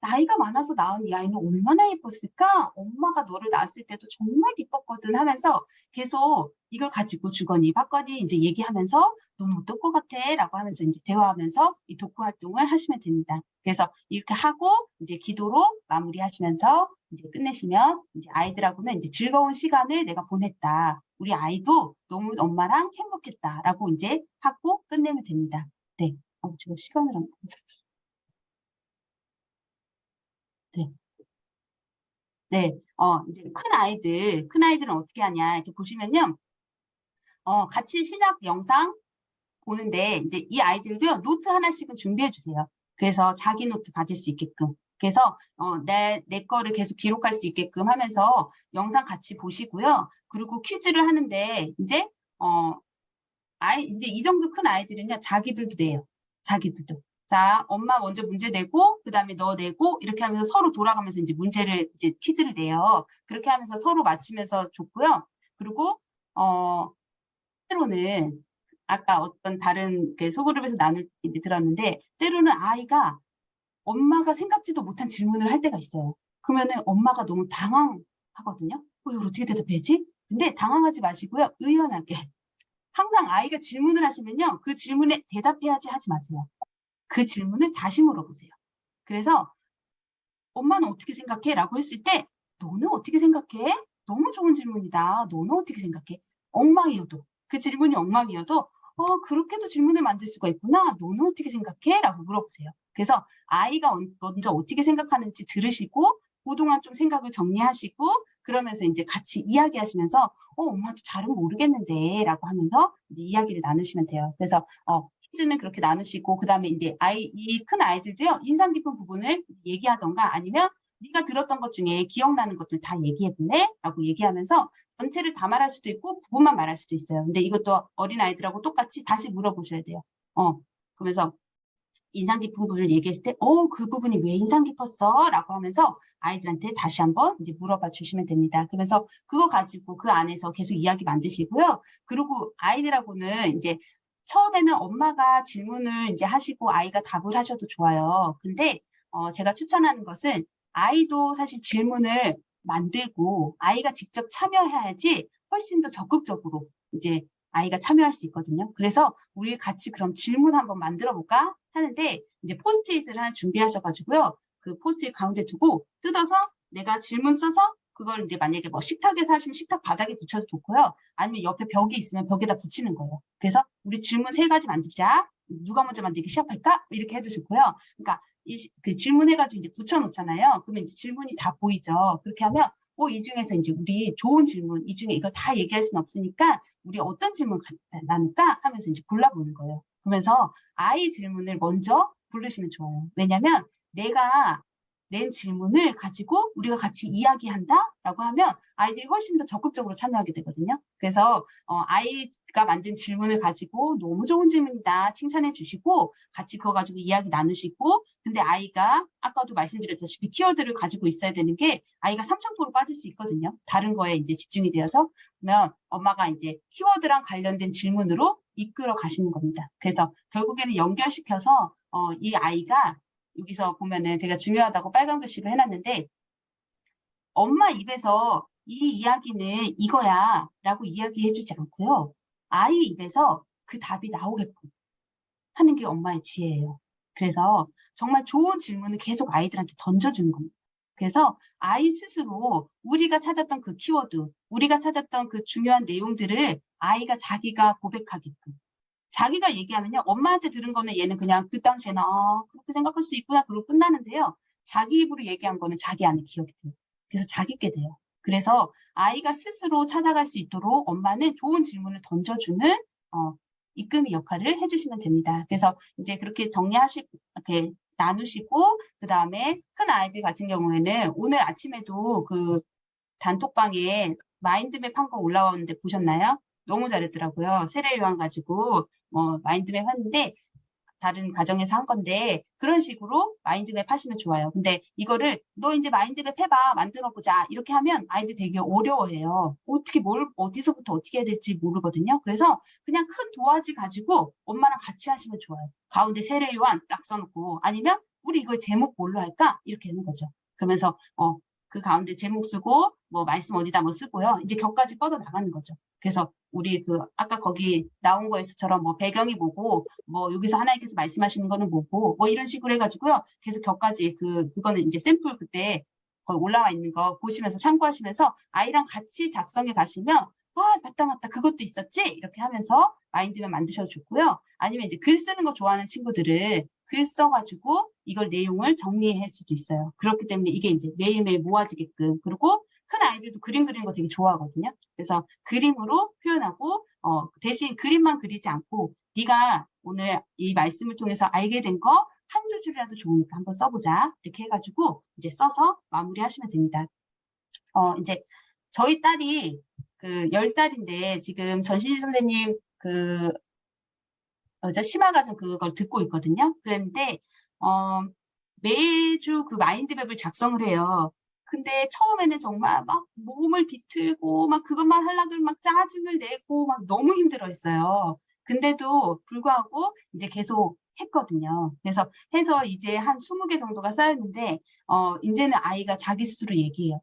나이가 많아서 낳은 이 아이는 얼마나 예뻤을까? 엄마가 너를 낳았을 때도 정말 예뻤거든 하면서 계속 이걸 가지고 주거니 받거니 이제 얘기하면서 넌 어떨 것 같아? 라고 하면서 이제 대화하면서 이 독후 활동을 하시면 됩니다. 그래서 이렇게 하고 이제 기도로 마무리하시면서 이제 끝내시면 이제 아이들하고는 이제 즐거운 시간을 내가 보냈다. 우리 아이도 너무 엄마랑 행복했다라고 이제 하고 끝내면 됩니다. 네. 제가 시간을 안 네. 네. 이제 큰 아이들은 어떻게 하냐. 이렇게 보시면요. 같이 신학 영상 보는데 이제 이 아이들도요. 노트 하나씩은 준비해 주세요. 그래서 자기 노트 가질 수 있게끔. 그래서 내 거를 계속 기록할 수 있게끔 하면서 영상 같이 보시고요. 그리고 퀴즈를 하는데 이제 이제 이 정도 큰 아이들은요. 자기들도 내요. 자기들도. 자, 엄마 먼저 문제 내고 그다음에 너 내고 이렇게 하면서 서로 돌아가면서 이제 문제를 이제 퀴즈를 내요. 그렇게 하면서 서로 맞추면서 좋고요. 그리고 때로는 아까 어떤 다른 소그룹에서 이제 들었는데 때로는 아이가 엄마가 생각지도 못한 질문을 할 때가 있어요. 그러면은 엄마가 너무 당황하거든요. 이걸 어떻게 대답해야지? 근데 당황하지 마시고요. 의연하게. 항상 아이가 질문을 하시면요. 그 질문에 대답해야지 하지 마세요. 그 질문을 다시 물어보세요. 그래서 엄마는 어떻게 생각해? 라고 했을 때 너는 어떻게 생각해? 너무 좋은 질문이다. 너는 어떻게 생각해? 엉망이어도 그 질문이 엉망이어도 그렇게도 질문을 만들 수가 있구나. 너는 어떻게 생각해? 라고 물어보세요. 그래서 아이가 먼저 어떻게 생각하는지 들으시고 그동안 좀 생각을 정리하시고 그러면서 이제 같이 이야기하시면서 엄마도 잘은 모르겠는데 라고 하면서 이제 이야기를 나누시면 돼요. 그래서 퀴즈는 그렇게 나누시고 그다음에 이제 이 큰 아이들도요. 인상 깊은 부분을 얘기하던가 아니면 네가 들었던 것 중에 기억나는 것들 다 얘기해 볼래? 라고 얘기하면서 전체를 다 말할 수도 있고 부분만 말할 수도 있어요. 근데 이것도 어린 아이들하고 똑같이 다시 물어보셔야 돼요. 그러면서 인상 깊은 부분을 얘기했을 때, 그 부분이 왜 인상 깊었어? 라고 하면서 아이들한테 다시 한번 이제 물어봐 주시면 됩니다. 그러면서 그거 가지고 그 안에서 계속 이야기 만드시고요. 그리고 아이들하고는 이제 처음에는 엄마가 질문을 이제 하시고 아이가 답을 하셔도 좋아요. 근데 제가 추천하는 것은 아이도 사실 질문을 만들고 아이가 직접 참여해야지 훨씬 더 적극적으로 이제 아이가 참여할 수 있거든요. 그래서 우리 같이 그럼 질문 한번 만들어 볼까 하는데 이제 포스트잇을 하나 준비하셔가지고요. 그 포스트잇 가운데 두고 뜯어서 내가 질문 써서 그걸 이제 만약에 뭐 식탁에서 하시면 식탁 바닥에 붙여도 좋고요. 아니면 옆에 벽이 있으면 벽에다 붙이는 거예요. 그래서 우리 질문 3가지 만들자. 누가 먼저 만들기 시작할까? 이렇게 해도 좋고요. 그러니까 그 질문해가지고 이제 붙여놓잖아요. 그러면 이제 질문이 다 보이죠. 그렇게 하면 이 중에서 이제 우리 좋은 질문, 이 중에 이거 다 얘기할 수는 없으니까 우리 어떤 질문 나눌까 하면서 이제 골라보는 거예요. 그러면서 아이 질문을 먼저 부르시면 좋아요. 왜냐면 내가 낸 질문을 가지고 우리가 같이 이야기한다라고 하면 아이들이 훨씬 더 적극적으로 참여하게 되거든요. 그래서 아이가 만든 질문을 가지고 너무 좋은 질문이다 칭찬해 주시고 같이 그거 가지고 이야기 나누시고 근데 아이가 아까도 말씀드렸다시피 키워드를 가지고 있어야 되는 게 아이가 삼천포로 빠질 수 있거든요. 다른 거에 이제 집중이 되어서 그러면 엄마가 이제 키워드랑 관련된 질문으로 이끌어 가시는 겁니다. 그래서 결국에는 연결시켜서 이 아이가 여기서 보면은 제가 중요하다고 빨간 글씨로 해놨는데 엄마 입에서 이 이야기는 이거야 라고 이야기해주지 않고요. 아이 입에서 그 답이 나오게끔 하는 게 엄마의 지혜예요. 그래서 정말 좋은 질문을 계속 아이들한테 던져주는 겁니다. 그래서 아이 스스로 우리가 찾았던 그 키워드, 우리가 찾았던 그 중요한 내용들을 아이가 자기가 고백하게끔 자기가 얘기하면요. 엄마한테 들은 거는 얘는 그냥 그 당시에는 그렇게 생각할 수 있구나 그러고 끝나는데요. 자기 입으로 얘기한 거는 자기 안에 기억이 돼요. 그래서 자기께 돼요. 그래서 아이가 스스로 찾아갈 수 있도록 엄마는 좋은 질문을 던져주는 이끌이 역할을 해주시면 됩니다. 그래서 이제 그렇게 정리하시고 이렇게 나누시고 그 다음에 큰 아이들 같은 경우에는 오늘 아침에도 그 단톡방에 마인드맵 한 거 올라왔는데 보셨나요? 너무 잘했더라고요. 세례요한 가지고 마인드맵 했는데 다른 가정에서 한 건데 그런 식으로 마인드맵 하시면 좋아요. 근데 이거를 너 이제 마인드맵 해봐 만들어보자 이렇게 하면 아이들 되게 어려워해요. 어떻게 어디서부터 어떻게 해야 될지 모르거든요. 그래서 그냥 큰 도화지 가지고 엄마랑 같이 하시면 좋아요. 가운데 세례요한 딱 써놓고 아니면 우리 이거 제목 뭘로 할까 이렇게 하는 거죠. 그러면서 그 가운데 제목 쓰고 뭐 말씀 어디다 뭐 쓰고요. 이제 격까지 뻗어 나가는 거죠. 그래서 우리 그 아까 거기 나온 거에서처럼 뭐 배경이 뭐고 뭐 여기서 하나님께서 말씀하시는 거는 뭐고 뭐 이런 식으로 해가지고요. 계속 격까지 그거는 이제 샘플 그때 거기 올라와 있는 거 보시면서 참고하시면서 아이랑 같이 작성해 가시면 맞다 그것도 있었지 이렇게 하면서 마인드맵 만드셔도 좋고요. 아니면 이제 글 쓰는 거 좋아하는 친구들은 글 써가지고 이걸 내용을 정리할 수도 있어요. 그렇기 때문에 이게 이제 매일매일 모아지게끔 그리고 큰 아이들도 그림 그리는 거 되게 좋아하거든요. 그래서 그림으로 표현하고 대신 그림만 그리지 않고 네가 오늘 이 말씀을 통해서 알게 된 거 한두 줄이라도 좋으니까 한번 써보자 이렇게 해가지고 이제 써서 마무리하시면 됩니다. 이제 저희 딸이 10살인데 지금 전신희 선생님 심화과정 그걸 듣고 있거든요. 그런데 매주 그 마인드맵을 작성을 해요. 근데 처음에는 정말 막 몸을 비틀고 막 그것만 하려고 막 짜증을 내고 막 너무 힘들어했어요. 근데도 불구하고 이제 계속 했거든요. 그래서 해서 이제 한 20개 정도가 쌓였는데 이제는 아이가 자기 스스로 얘기해요.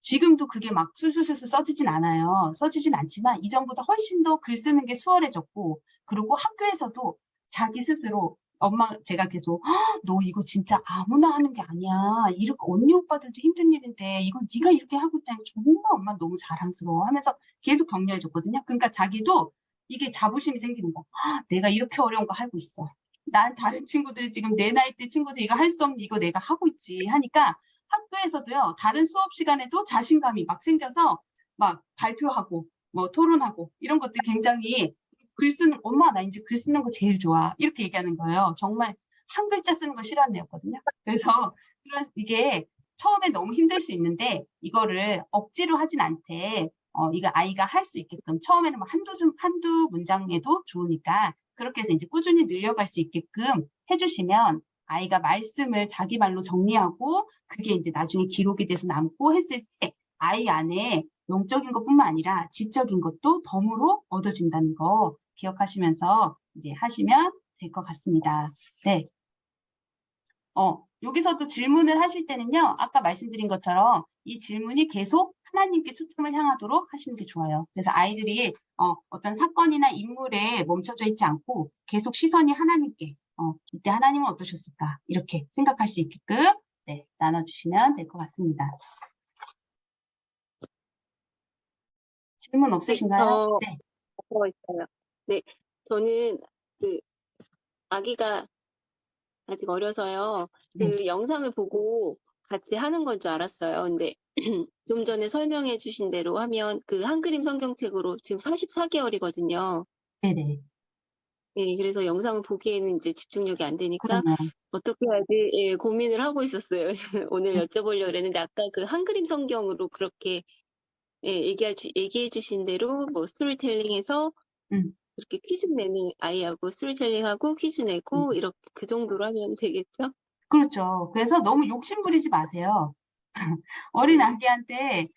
지금도 그게 막 술술술술 써지진 않아요. 써지진 않지만 이전보다 훨씬 더 글 쓰는 게 수월해졌고 그리고 학교에서도 자기 스스로 제가 계속 너 이거 진짜 아무나 하는 게 아니야. 이렇게 언니 오빠들도 힘든 일인데 이건 네가 이렇게 하고 있다니 정말 엄마 너무 자랑스러워 하면서 계속 격려해줬거든요. 그러니까 자기도 이게 자부심이 생기는 거야. 내가 이렇게 어려운 거 하고 있어. 난 다른 친구들 지금 내 나이 때 친구들 이거 할 수 없는 이거 내가 하고 있지 하니까 학교에서도요. 다른 수업 시간에도 자신감이 막 생겨서 막 발표하고 뭐 토론하고 이런 것들 굉장히 엄마 나 이제 글 쓰는 거 제일 좋아 이렇게 얘기하는 거예요. 정말 한 글자 쓰는 거 싫어하는 애였거든요. 그래서 이게 처음에 너무 힘들 수 있는데 이거를 억지로 하진 않되 이거 아이가 할 수 있게끔 처음에는 막 한두 문장에도 좋으니까 그렇게 해서 이제 꾸준히 늘려갈 수 있게끔 해주시면 아이가 말씀을 자기 말로 정리하고 그게 이제 나중에 기록이 돼서 남고 했을 때 아이 안에 영적인 것뿐만 아니라 지적인 것도 덤으로 얻어진다는 거 기억하시면서 이제 하시면 될 것 같습니다. 네. 여기서도 질문을 하실 때는요, 아까 말씀드린 것처럼 이 질문이 계속 하나님께 초점을 향하도록 하시는 게 좋아요. 그래서 아이들이 어떤 사건이나 인물에 멈춰져 있지 않고 계속 시선이 하나님께, 이때 하나님은 어떠셨을까? 이렇게 생각할 수 있게끔 네, 나눠주시면 될 것 같습니다. 질문 없으신가요? 네. 있어요. 네, 저는 그 아기가 아직 어려서요. 그 네. 영상을 보고 같이 하는 건 줄 알았어요. 근데 좀 전에 설명해 주신 대로 하면 그 한그림 성경책으로 지금 44개월이거든요. 네네. 예, 그래서 영상을 보기에는 이제 집중력이 안 되니까 그러면, 어떻게 해야지 예, 고민을 하고 있었어요. 오늘 여쭤보려고 그랬는데 아까 그 한그림 성경으로 그렇게 예, 얘기해 주신 대로 뭐 스토리텔링해서 음, 그렇게 퀴즈 내는 아이하고 스토리텔링하고 퀴즈 내고 이렇게 그 정도로 하면 되겠죠? 그렇죠. 그래서 너무 욕심 부리지 마세요. 어린 아기한테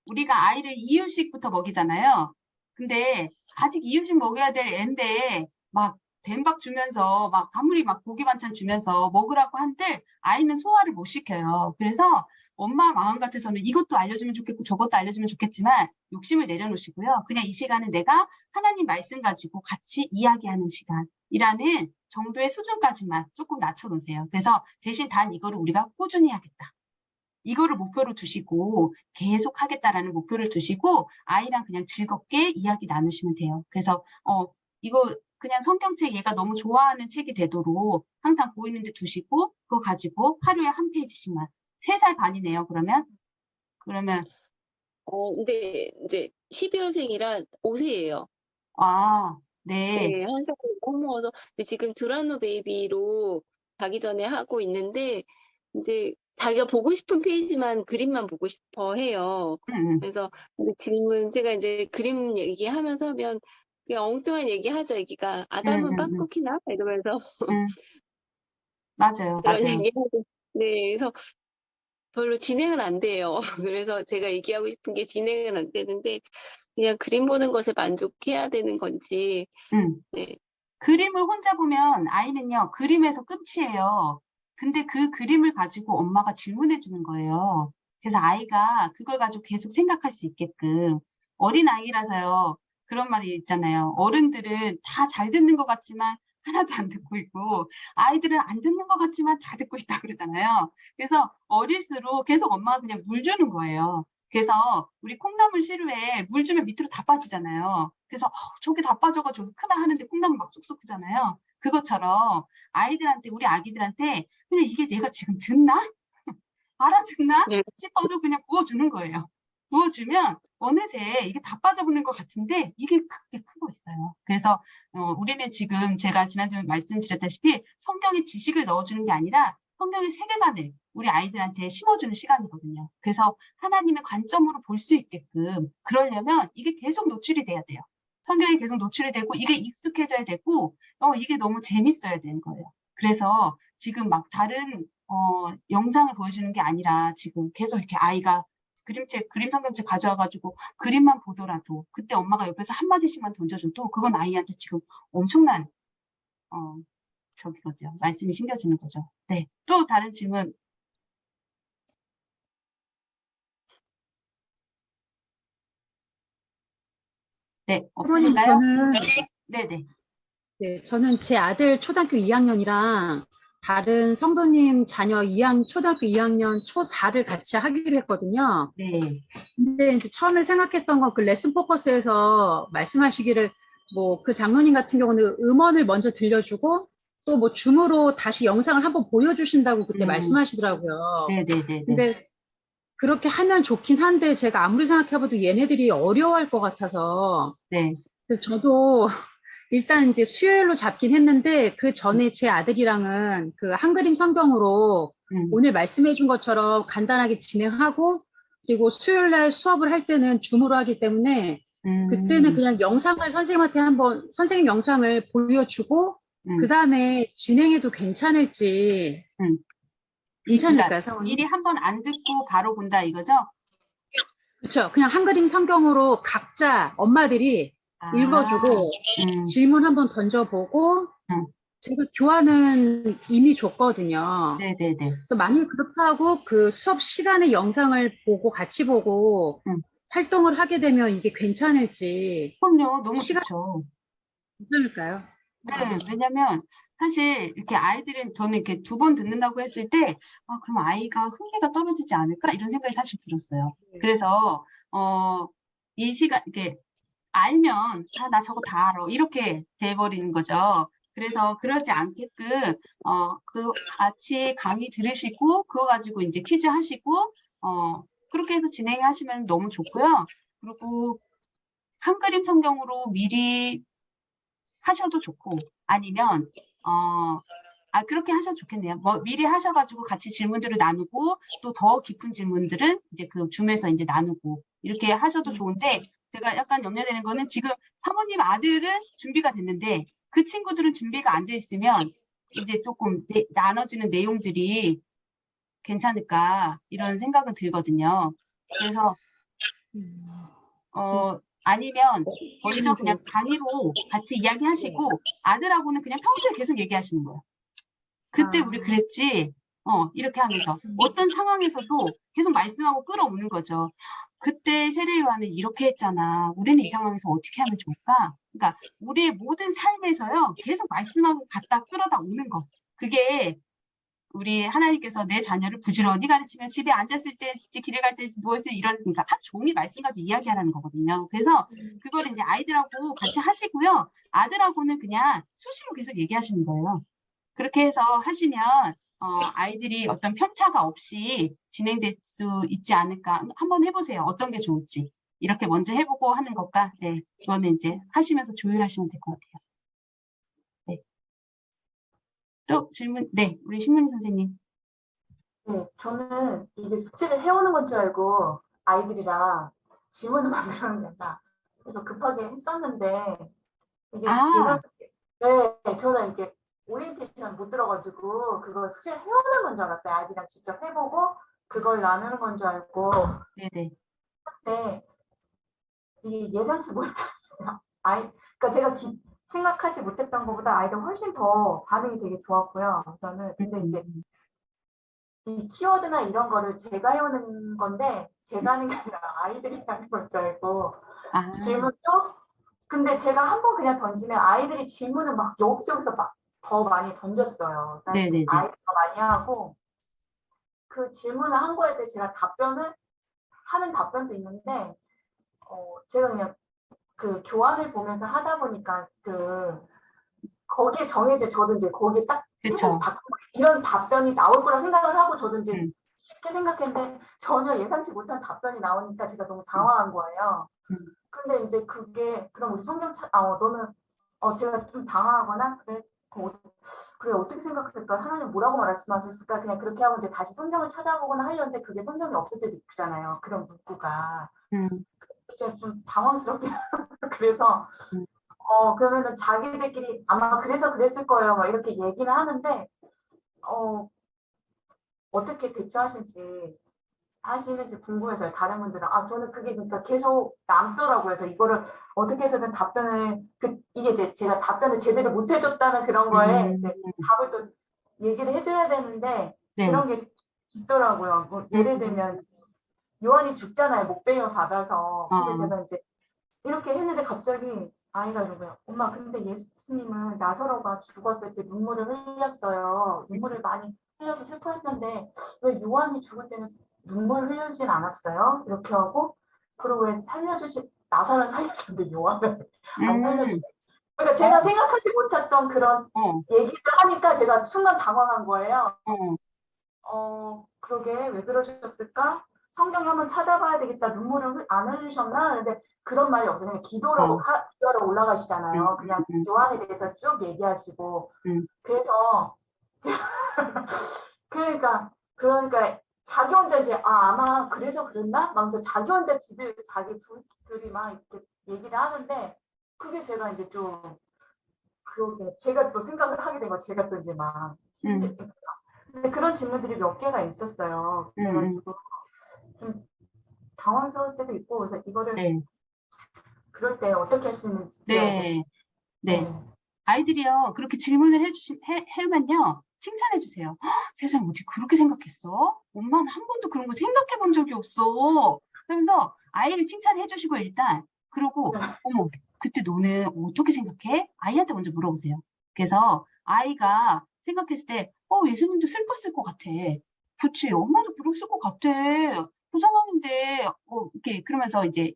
우리가 아이를 이유식부터 먹이잖아요. 근데 아직 이유식 먹여야 될 애인데 막 된밥 주면서 막 아무리 막 고기 반찬 주면서 먹으라고 한들 아이는 소화를 못 시켜요. 그래서 엄마 마음 같아서는 이것도 알려주면 좋겠고 저것도 알려주면 좋겠지만 욕심을 내려놓으시고요. 그냥 이 시간은 내가 하나님 말씀 가지고 같이 이야기하는 시간이라는 정도의 수준까지만 조금 낮춰놓으세요. 그래서 대신 단 이거를 우리가 꾸준히 하겠다. 이거를 목표로 두시고 계속 하겠다라는 목표를 두시고 아이랑 그냥 즐겁게 이야기 나누시면 돼요. 그래서 이거 그냥 성경책 얘가 너무 좋아하는 책이 되도록 항상 보이는 데 두시고 그거 가지고 하루에 한 페이지씩만 3살 반이네요. 그러면 근데 이제 12월생이라 5세예요. 네. 네, 한 살이 넘어서 근데 지금 드라노 베이비로 자기 전에 하고 있는데 이제 자기가 보고 싶은 페이지만 그림만 보고 싶어 해요. 그래서 근데 제가 이제 그림 얘기하면서 하면 그냥 엉뚱한 얘기하죠. 애기가 아담은 빵 쿠키나 이러면서 맞아요. 이런 맞아요. 얘기하고 네, 그래서 별로 진행은 안 돼요. 그래서 제가 얘기하고 싶은 게 진행은 안 되는데 그냥 그림 보는 것에 만족해야 되는 건지 네. 그림을 혼자 보면 아이는요, 그림에서 끝이에요. 근데 그 그림을 가지고 엄마가 질문해 주는 거예요. 그래서 아이가 그걸 가지고 계속 생각할 수 있게끔. 어린 아이라서요, 그런 말이 있잖아요. 어른들은 다 잘 듣는 것 같지만 하나도 안 듣고 있고, 아이들은 안 듣는 것 같지만 다 듣고 있다 그러잖아요. 그래서 어릴수록 계속 엄마가 그냥 물 주는 거예요. 그래서 우리 콩나물 시루에 물 주면 밑으로 다 빠지잖아요. 그래서 저게 다 빠져가지고 크다 하는데 콩나물 막 쑥쑥 크잖아요. 그것처럼 아이들한테 우리 아기들한테 그냥 이게 얘가 지금 듣나? 알아듣나? 네. 싶어도 그냥 부어주는 거예요. 부어주면 어느새 이게 다 빠져버리는 것 같은데 이게 크게 크고 있어요. 그래서 우리는 지금 제가 지난주에 말씀드렸다시피 성경의 지식을 넣어주는 게 아니라 성경의 세계관을 우리 아이들한테 심어주는 시간이거든요. 그래서 하나님의 관점으로 볼 수 있게끔 그러려면 이게 계속 노출이 돼야 돼요. 성경이 계속 노출이 되고 이게 익숙해져야 되고 이게 너무 재밌어야 되는 거예요. 그래서 지금 막 다른 영상을 보여주는 게 아니라 지금 계속 이렇게 아이가 그림 성경책 가져와가지고 그림만 보더라도 그때 엄마가 옆에서 한마디씩만 던져줘도 그건 아이한테 지금 엄청난 저기거든요. 말씀이 심겨지는 거죠. 네. 또 다른 질문. 네, 사모님, 없으신가요? 네네. 네. 저는 제 아들 초등학교 2학년이랑 다른 성도님 자녀 초등학교 2학년 초4를 같이 하기로 했거든요. 네. 근데 이제 처음에 생각했던 건 그 레슨 포커스에서 말씀하시기를 뭐 그 장로님 같은 경우는 음원을 먼저 들려주고 또 뭐 줌으로 다시 영상을 한번 보여주신다고 그때 말씀하시더라고요. 네네네. 근데 그렇게 하면 좋긴 한데 제가 아무리 생각해봐도 얘네들이 어려워할 것 같아서 네. 그래서 저도 일단 이제 수요일로 잡긴 했는데 그 전에 제 아들이랑은 그 한그림 성경으로 오늘 말씀해준 것처럼 간단하게 진행하고 그리고 수요일 날 수업을 할 때는 줌으로 하기 때문에 그때는 그냥 영상을 선생님한테 한번 선생님 영상을 보여주고 그 다음에 진행해도 괜찮을지, 괜찮을까요, 그러니까 사모님? 미리 한번 안 듣고 바로 본다 이거죠? 그렇죠. 그냥 한그림 성경으로 각자 엄마들이 아, 읽어주고 질문 한번 던져보고 제가 교환은 이미 줬거든요. 네네네. 그래서 만약에 그렇게 하고 그 수업 시간에 영상을 보고 같이 보고 활동을 하게 되면 이게 괜찮을지 그럼요. 너무 시간 좋죠. 괜찮을까요? 네, 왜냐면 사실 이렇게 아이들은 저는 이렇게 2번 듣는다고 했을 때, 아, 그럼 아이가 흥미가 떨어지지 않을까? 이런 생각이 사실 들었어요. 그래서, 이 시간, 이렇게 알면, 아, 나 저거 다 알아. 이렇게 돼버리는 거죠. 그래서 그러지 않게끔, 같이 강의 들으시고, 그거 가지고 이제 퀴즈 하시고, 그렇게 해서 진행하시면 너무 좋고요. 그리고 한그림 성경으로 미리 하셔도 좋고, 아니면, 그렇게 하셔도 좋겠네요. 뭐, 미리 하셔가지고 같이 질문들을 나누고, 또 더 깊은 질문들은 이제 그 줌에서 이제 나누고, 이렇게 하셔도 좋은데, 제가 약간 염려되는 거는 지금 사모님 아들은 준비가 됐는데, 그 친구들은 준비가 안 돼 있으면, 이제 조금 나눠지는 내용들이 괜찮을까, 이런 생각은 들거든요. 그래서, 아니면 먼저 그냥 강의로 같이 이야기하시고 아들하고는 그냥 평소에 계속 얘기하시는 거예요. 그때 우리 그랬지. 이렇게 하면서 어떤 상황에서도 계속 말씀하고 끌어오는 거죠. 그때 세례요한은 이렇게 했잖아. 우리는 이 상황에서 어떻게 하면 좋을까? 그러니까 우리의 모든 삶에서요. 계속 말씀하고 갖다 끌어다 오는 거. 그게 우리 하나님께서 내 자녀를 부지런히 가르치면 집에 앉았을 때, 길에 갈 때 누워있을 때 이러니까 하루 종일 말씀 가지고 이야기하라는 거거든요. 그래서 그걸 이제 아이들하고 같이 하시고요. 아들하고는 그냥 수시로 계속 얘기하시는 거예요. 그렇게 해서 하시면 아이들이 어떤 편차가 없이 진행될 수 있지 않을까. 한번 해보세요. 어떤 게 좋을지. 이렇게 먼저 해보고 하는 것과, 네, 그거는 이제 하시면서 조율하시면 될 것 같아요. 네. 또 질문, 네, 우리 신문희 선생님. 네, 저는 이게 숙제를 해오는 건 줄 알고 아이들이랑 질문을 만들어는 된다. 그래서 급하게 했었는데 이게 네, 저는 이게 오리엔테이션 못 들어가지고 그걸 숙제를 해오는 건 줄 알았어요. 아이들이랑 직접 해보고 그걸 나누는 건 줄 알고. 네네. 네, 이게 예상치 못했어요. 그러니까 제가 생각하지 못했던 것보다 아이들 훨씬 더 반응이 되게 좋았고요. 저는 근데 이제 이 키워드나 이런 거를 제가 해오는 건데 제가 하는 게 아니라 아이들이 하는 걸 줄 알고 질문도 근데 제가 한번 그냥 던지면 아이들이 질문을 막 여기저기서 막 더 많이 던졌어요. 사실 아이들이 더 많이 하고 그 질문을 한 거에 대해 제가 답변을 하는 답변도 있는데 제가 그냥 그 교환을 보면서 하다 보니까 거기에 정해져 저도 이제 거기에 딱 이런 답변이 나올 거라 생각을 하고 저도 이제 쉽게 생각했는데 전혀 예상치 못한 답변이 나오니까 제가 너무 당황한 거예요. 근데 이제 그게 그럼 우리 성경 너는 제가 좀 당황하거나 그래 어떻게 생각할까 하나님 뭐라고 말씀하셨을까 그냥 그렇게 하고 이제 다시 성경을 찾아보거나 하려는데 그게 성경이 없을 때도 있잖아요. 그런 문구가 진짜 좀 당황스럽게 그래서 그러면은 자기들끼리 아마 그래서 그랬을 거예요. 막 이렇게 얘기는 하는데 어떻게 대처하실지 궁금해서요. 다른 분들은 저는 그게 그러니까 계속 남더라고요. 그래서 이거를 어떻게 해서든 답변을 이게 이제 제가 답변을 제대로 못 해줬다는 그런 거에 이제 답을 또 얘기를 해줘야 되는데 그런 게 있더라고요. 뭐 예를 들면 요한이 죽잖아요. 목베임을 받아서. 근데 제가 이제 이렇게 했는데 갑자기 아이가 이런 거예요. 엄마 근데 예수님은 나사로가 죽었을 때 눈물을 흘렸어요. 눈물을 많이 흘려서 슬퍼했는데 왜 요한이 죽을 때는 눈물을 흘리진 않았어요? 이렇게 하고 그리고 왜 나사로는 살려줬는데 요한은 안 살려주네. 그러니까 제가 생각하지 못했던 그런 얘기를 하니까 제가 순간 당황한 거예요. 그러게 왜 그러셨을까? 성경 한번 찾아봐야 되겠다. 눈물을 안 흘리셨나? 근데 그런 말이 없어요. 그냥 기도로 올라가시잖아요. 그냥 요한에 대해서 쭉 얘기하시고. 그래서 그러니까 자기 혼자 이제 아마 그래서 그랬나? 막면서 자기 혼자 자기 둘이 막 이렇게 얘기를 하는데 그게 제가 이제 좀 그러게. 제가 또 생각을 하게 된 거, 제가 또 이제 막. 근데 그런 질문들이 몇 개가 있었어요. 그래가지고 좀 당황스러울 때도 있고, 그래서 이거를 네. 그럴 때 어떻게 하시는지. 네. 네. 아이들이요, 그렇게 질문을 해면요, 칭찬해 주세요. 세상에, 어떻게 그렇게 생각했어? 엄마는 한 번도 그런 거 생각해 본 적이 없어. 그러면서 아이를 칭찬해 주시고 일단, 그러고, 어머, 그때 너는 어떻게 생각해? 아이한테 먼저 물어보세요. 그래서 아이가 생각했을 때, 예수님도 슬펐을 것 같아. 그치, 엄마도 그랬을 것 같아. 그 상황인데, 이렇게, 그러면서 이제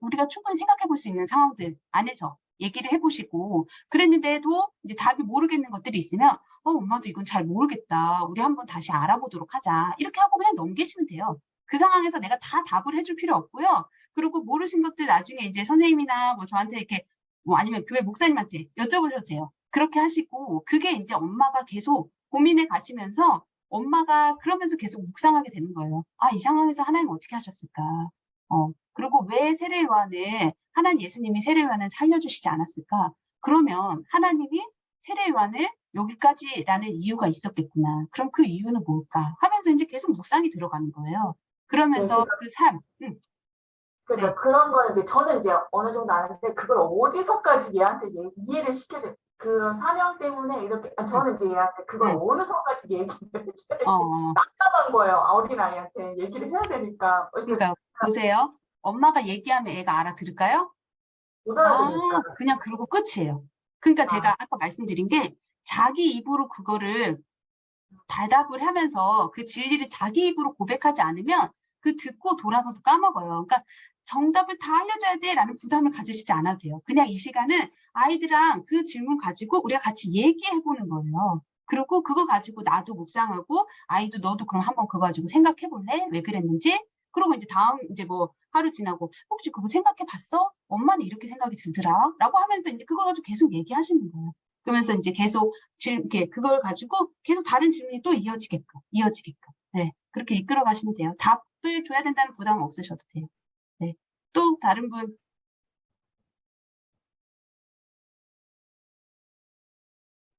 우리가 충분히 생각해 볼 수 있는 상황들 안에서 얘기를 해보시고, 그랬는데도 이제 답이 모르겠는 것들이 있으면, 엄마도 이건 잘 모르겠다. 우리 한번 다시 알아보도록 하자. 이렇게 하고 그냥 넘기시면 돼요. 그 상황에서 내가 다 답을 해줄 필요 없고요. 그리고 모르신 것들 나중에 이제 선생님이나 뭐 저한테 이렇게, 뭐 아니면 교회 목사님한테 여쭤보셔도 돼요. 그렇게 하시고, 그게 이제 엄마가 계속 고민해 가시면서 엄마가 그러면서 계속 묵상하게 되는 거예요. 이 상황에서 하나님 어떻게 하셨을까? 그리고 왜 세례 요한을 예수님이 세례 요한을 살려주시지 않았을까? 그러면 하나님이 세례 요한을 여기까지라는 이유가 있었겠구나. 그럼 그 이유는 뭘까? 하면서 이제 계속 묵상이 들어가는 거예요. 그러면서 그 삶, 그러니까 그런 거는 이제 저는 이제 어느 정도 아는데 그걸 어디서까지 얘한테 이해를 시켜줘. 그런 사명 때문에 이렇게 저는 이제 얘한테 그걸 어느 선까지 얘기를 해줘야지. 난감한 거예요. 어린아이한테 얘기를 해야 되니까. 그러니까 보세요. 엄마가 얘기하면 애가 알아들을까요? 못 알아들으니까. 그냥 그러고 끝이에요. 그러니까 제가 아까 말씀드린 게 자기 입으로 그거를 대답을 하면서 그 진리를 자기 입으로 고백하지 않으면 그 듣고 돌아서도 까먹어요. 그러니까 정답을 다 알려줘야 돼라는 부담을 가지시지 않아도 돼요. 그냥 이 시간은 아이들랑 그 질문 가지고 우리가 같이 얘기해보는 거예요. 그리고 그거 가지고 나도 묵상하고 아이도 너도 그럼 한번 그거 가지고 생각해볼래? 왜 그랬는지? 그리고 이제 다음 이제 뭐 하루 지나고 혹시 그거 생각해봤어? 엄마는 이렇게 생각이 들더라. 라고 하면서 이제 그거 가지고 계속 얘기하시는 거예요. 그러면서 이제 계속 이렇게 그걸 가지고 계속 다른 질문이 또 이어지게끔. 네. 그렇게 이끌어 가시면 돼요. 답을 줘야 된다는 부담 없으셔도 돼요. 네. 또 다른 분.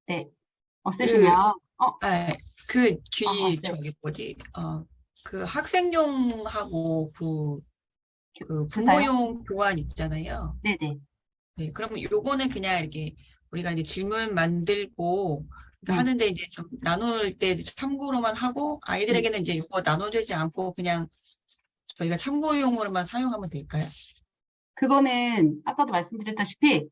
네. 없으시면. 저기 뭐지, 그 학생용하고 그 부모용 교환 있잖아요. 네네. 네, 그러면 요거는 그냥 이렇게 우리가 이제 질문 만들고 하는데 이제 좀 나눌 때 참고로만 하고 아이들에게는 이제 이거 나눠주지 않고 그냥 저희가 참고용으로만 사용하면 될까요? 그거는 아까도 말씀드렸다시피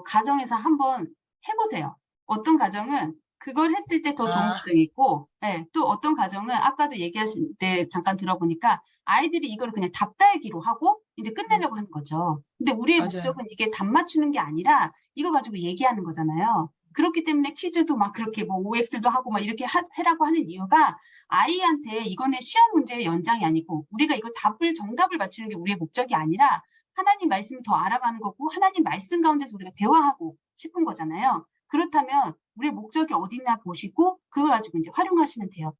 가정에서 한번 해보세요. 어떤 가정은 그걸 했을 때 더 좋은 가정이 있고, 네, 또 어떤 가정은 아까도 얘기하신 때 잠깐 들어보니까 아이들이 이걸 그냥 답달기로 하고 이제 끝내려고 하는 거죠. 근데 우리의 목적은 이게 답 맞추는 게 아니라 이거 가지고 얘기하는 거잖아요. 그렇기 때문에 퀴즈도 막 그렇게 뭐 OX도 하고 막 이렇게 해라고 하는 이유가 아이한테 이거는 시험 문제의 연장이 아니고 우리가 이걸 정답을 맞추는 게 우리의 목적이 아니라 하나님 말씀을 더 알아가는 거고 하나님 말씀 가운데서 우리가 대화하고 싶은 거잖아요. 그렇다면 우리의 목적이 어디 있나 보시고 그걸 가지고 이제 활용하시면 돼요.